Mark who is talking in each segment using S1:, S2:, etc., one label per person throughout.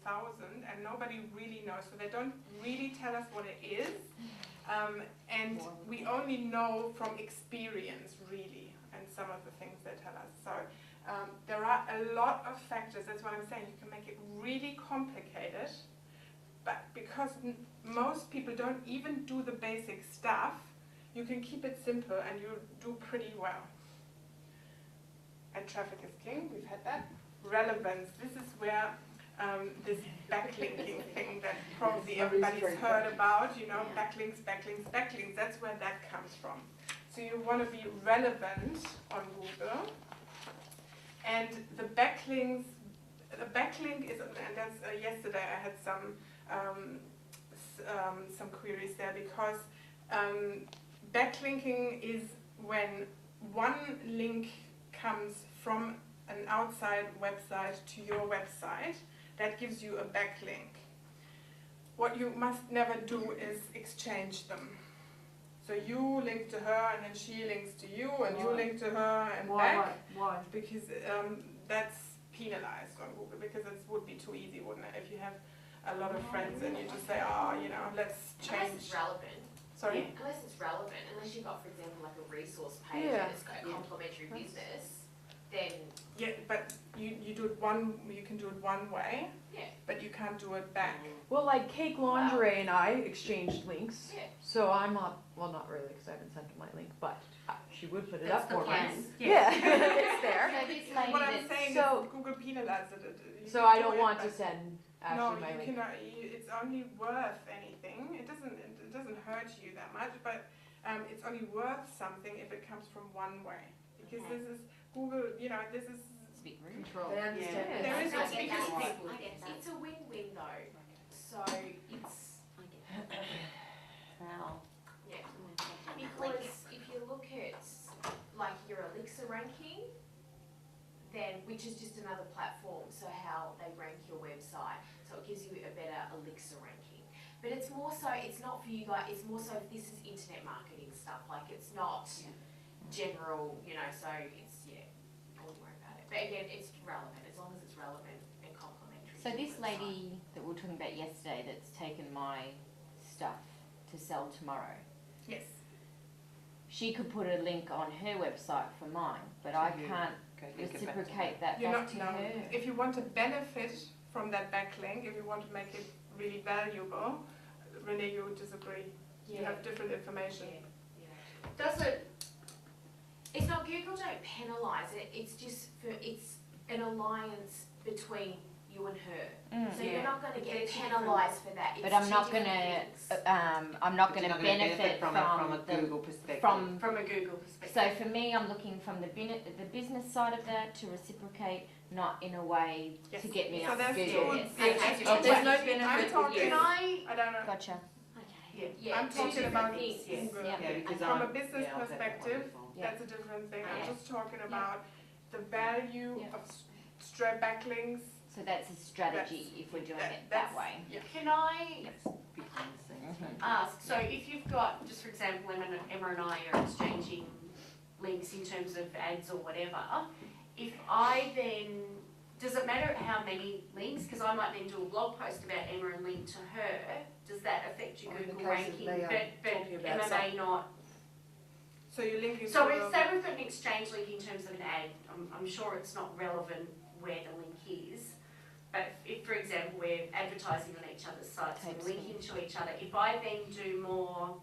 S1: 1,000 and nobody really knows. So they don't really tell us what it is. And we only know from experience, really, and some of the things they tell us. So there are a lot of factors. That's what I'm saying. You can make it really complicated, but because most people don't even do the basic stuff, you can keep it simple and you do pretty well. And traffic is king, we've had that. Relevance, this is where this backlinking thing that probably everybody's heard about, you know, backlinks, that's where that comes from. So you want to be relevant on Google. And the backlink is, and that's yesterday I had some queries there, because backlinking is when one link comes from an outside website to your website. That gives you a backlink. What you must never do is exchange them. So you link to her and then she links to you and you link to her and back.
S2: Why?
S1: Because that's penalized on Google, because it would be too easy, wouldn't it? If you have a lot of friends and you just say, oh, you know, let's change.
S3: Unless it's relevant.
S1: Sorry?
S3: Yeah, unless it's relevant, unless you've got, for example, like a resource page and it's got a complementary business, then...
S1: Yeah, but you do it you can do it one way, but you can't do it back.
S2: Well, like Cake Lingerie and I exchanged links,
S3: Yeah.
S2: so I'm not, well, not really, because I haven't sent her my link, but she would put it up for me.
S3: Yeah.
S2: It's there.
S3: So this lady
S1: What I'm saying
S2: So-
S1: is Google penalizes it. You
S2: So
S1: can
S2: I
S1: do
S2: don't
S1: it,
S2: want to
S1: but
S2: send
S1: no,
S2: Ashley my
S1: you
S2: link.
S1: cannot. It's only worth anything. It doesn't hurt you that much, but it's only worth something if it comes from one way. Because this is Google. You know, this is
S2: Control.
S4: They understand.
S1: Yeah. There is
S3: I
S1: a
S3: get
S1: because
S3: that.
S1: people.
S3: I get that. It's a win-win though. So it's
S4: Wow.
S3: yeah. Because if you look at like your Elixir ranking, then which is just another platform, so how they rank your website, so it gives you a better Elixir ranking. But it's more so, it's not for you guys, it's more so this is internet marketing stuff, like it's not general, you know, so it's, I wouldn't worry about it. But again, it's relevant, as long as it's relevant and complementary.
S5: So
S3: to
S5: this
S3: the website.
S5: lady that we were talking about yesterday that's taken my stuff to sell tomorrow,
S1: Yes.
S5: she could put a link on her website for mine, but I can't reciprocate that
S1: You're
S5: back
S1: not.
S5: to
S1: No.
S5: her.
S1: If you want to benefit from that backlink, if you want to make it really valuable, Renee, you would disagree. You have different information.
S3: Does it, it's not, Google don't penalise it, it's just it's an alliance between you and her. So you're not going to get penalised for that. It's
S5: But I'm
S3: two
S5: not
S3: different
S5: gonna,
S3: things.
S5: I'm not gonna benefit
S4: from a Google perspective.
S5: from.
S3: From a Google perspective.
S5: So for me, I'm looking from the business side of that to reciprocate, not in a way
S1: Yes.
S5: to get me
S1: So
S5: up
S1: there's
S5: Google.
S1: two-
S5: Yes.
S3: Okay.
S4: Oh, there's no
S1: I'm
S4: benefit.
S1: talking.
S3: Can I?
S1: I don't know.
S5: Gotcha.
S3: Yeah,
S1: I'm
S3: two
S1: talking
S3: different
S1: about
S3: things.
S1: Google.
S5: Yeah.
S4: because
S1: From a
S4: I'm-
S1: business
S4: yeah, I'll take that
S1: perspective,
S4: one.
S5: Yeah.
S1: that's a different thing.
S3: Yeah.
S1: I'm just talking about the value
S5: Yeah.
S1: of straight backlinks.
S5: So that's a strategy if we're doing it
S1: That's-
S5: that way.
S1: Yeah.
S3: Can I
S4: Behind the scenes.
S3: ask, so if you've got, just for example, Emma and I are exchanging links in terms of ads or whatever, if I then, does it matter how many links? Because I might then do a blog post about Emma and link to her. Does that affect your
S4: Or in the
S3: Google
S4: case of
S3: ranking?
S4: me, I'm
S3: But
S4: talking about
S3: Emma may not.
S1: So you're linking
S3: So
S1: to
S3: if say we've got an exchange link in terms of an ad, I'm sure it's not relevant where the link is. But if, for example, we're advertising on each other's sites and linking to each other, if I then do a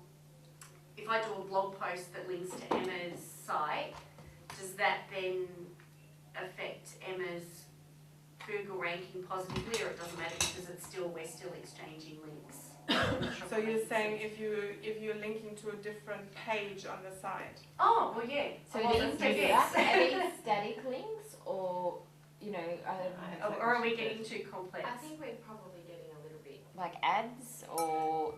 S3: blog post that links to Emma's site, does that then affect Emma's Google ranking positively, or it doesn't matter because we're still exchanging links?
S1: So you're saying if you're linking to a different page on the site.
S3: Oh, well, yeah.
S5: So
S3: Well,
S5: these
S3: so yes.
S5: are these static links, or you know,
S3: Or are we getting too complex? I think we're probably getting a little bit.
S5: like ads, or